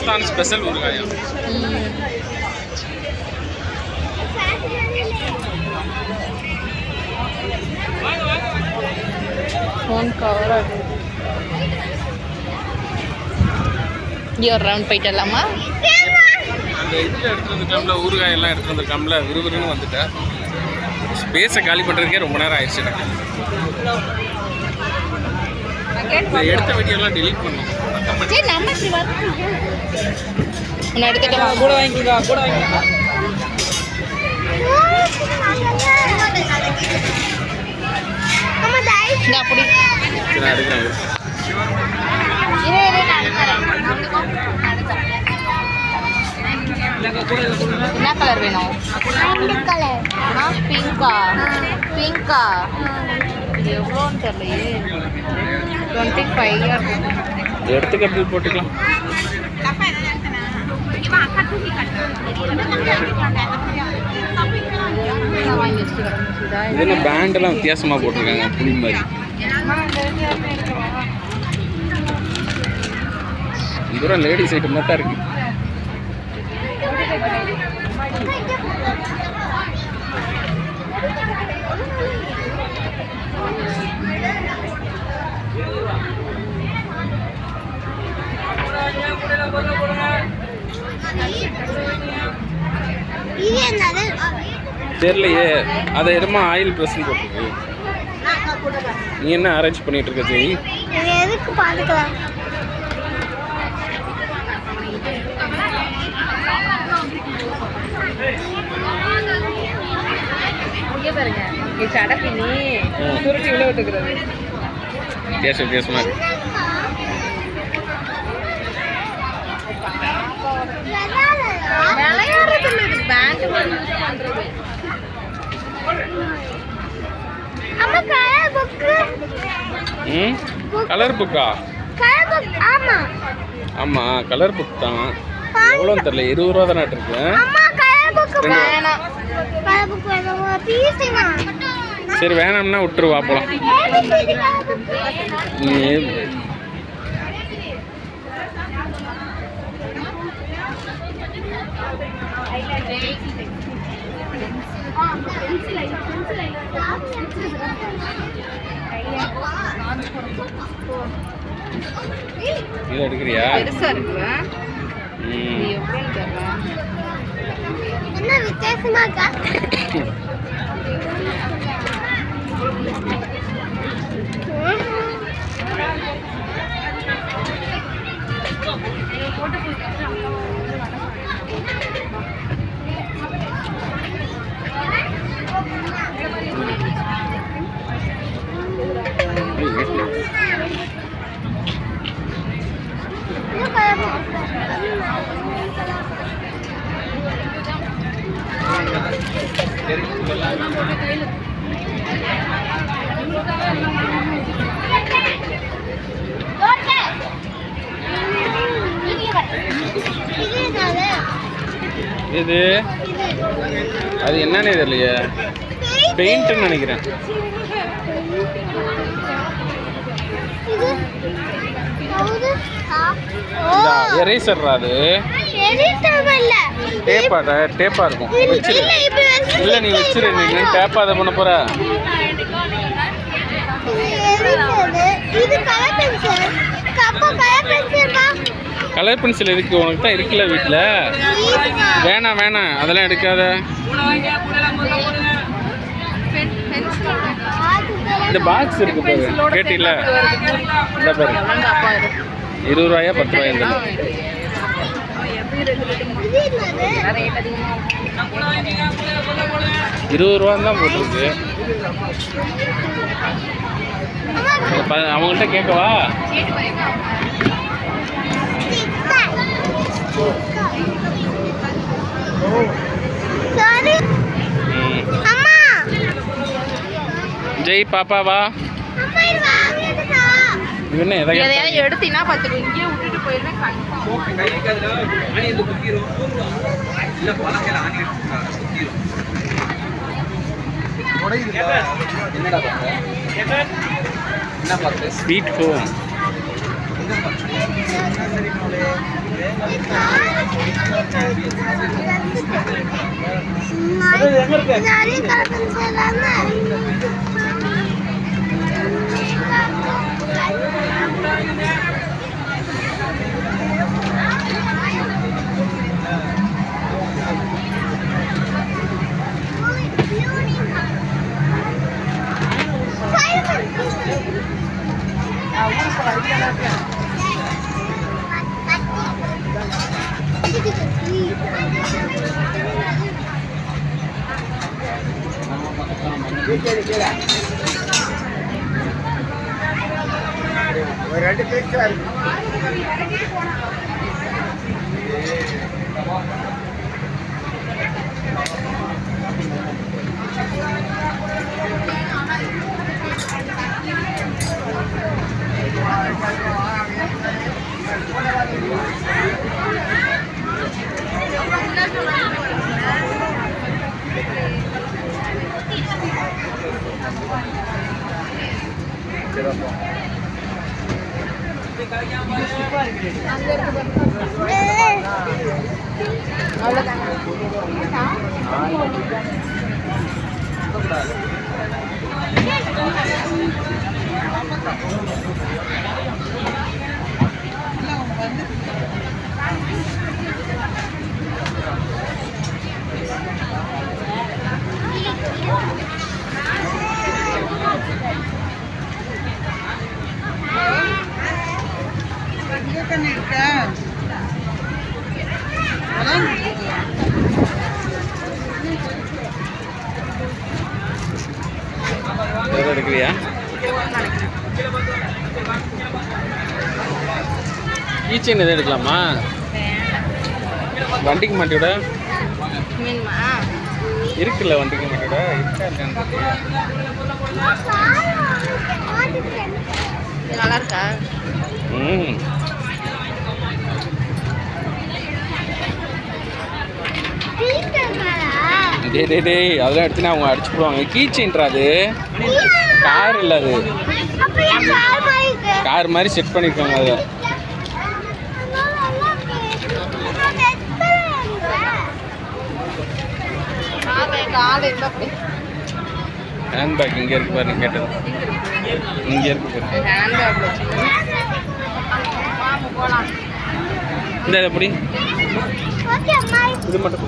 Rajasthan special ஊறுகாயா. Phone cover இங்கே ஒரு round போயிட்டு வரலாமா? அந்த இதில் எடுத்துகிட்டு வந்துட்டோம்ல, ஊறுகாயெல்லாம் எடுத்துகிட்டு வந்துருக்கோம்ல, விறுவிறுன்னு வந்துட்டேன். ஸ்பேஸை காலி பண்ணுறதுக்கே ரொம்ப நேரம் ஆயிடுச்சு எனக்கு. இந்த எடுத்த வீடியோலாம் டெலீட் பண்ணணும். உன்னை எடுத்துட்டு வா. கூட வாங்கிக்கோங்க, கூட வாங்கிக்கோங்க. அப்படி நான் எடுக்கிறேன். என்ன கலர் வேணும்? பிங்கா? பிங்கா இது எவ்வளோன்னு தெரியலையே. 25 எடுத்துக்க அப்படி போட்டுக்கலாம். இது என்ன பேண்டெல்லாம் வித்தியாசமாக போட்டிருக்காங்க, புளி மாதிரி. தூரம் லேடிஸ் ஐட்டம் தான் இருக்கு. தெரியலையே, அதை எதுமா ஆயில் ப்ரெஸ்ன்னு போட்டுருக்கு. நீ என்ன அரேஞ்ச் பண்ணிட்டு இருக்க ஜெய்? எதுக்கு பாத்துக்கலாம்? பாருங்க சடப்பினி சுருட்டி உள்ள விட்டுக்கிறது. வித்தியாசமா இருக்கு. கலர் புக்கா? ஆமா கலர் புக் தான். எவ்வளோன்னு தெரியல, 20 ரூபா தானே இருக்கு. சரி வேணாம்னா விட்டுருவா போலாம். இது எடுக்கிறியா? பெருசா இருக்கு. என்ன வித்தியாசமா இருக்கா? இது அது என்னன்னு தெரியலையே, பெயிண்ட்னு நினைக்கிறேன். எரேசர் அது டேப்பா இருக்கும். வச்சிரு. இல்லை நீ வச்சிரு, நீ டேப்பா அதை பண்ண போற. கலர் பென்சில் இருக்கு, உனக்கு தான் இருக்குல்ல வீட்டில். வேணாம் வேணாம் அதெல்லாம் எடுக்காத. இந்த பாக்ஸ் இருக்கு பாரு, கேட்டில? இந்த பாரு 20 ரூபாயா 10 ரூபாயா? இந்த 20 ரூபா தான் போட்டிருக்கு. அவங்கள்ட்ட கேட்கவா? ஜெய் பாப்பாவா? என்ன எதையாவது எடுத்தீங்கன்னா பார்த்துக்கோ, இங்கேயே விட்டுட்டு போயிருவேன். ஸ்வீட் ஹோம் நிறைய கலப்பம் செய்யலாமா? ஒரு 2 பீஸ் எடுக்கலையா? கீச்சைன் எதுவும் எடுக்கலாமா? வண்டிக்கு மாட்டிவிட இருக்குல்ல, வண்டிக்கு மாட்டிவிட இருக்கா இல்லையான்னு நல்லா இருக்கா? ம் டேய் அதெல்லாம் எடுத்துனா அவங்க அடிச்சு போடுவாங்க. கீச்சைன்றா அது, கார் இல்லை அது, கார் மாதிரி செட் பண்ணியிருக்காங்க அதை. ஹேண்ட்பேக் இங்கே இருக்கு பாருங்க, கேட்டது இங்கே இருக்கு பாருங்க. இந்த எப்படி இது மட்டும்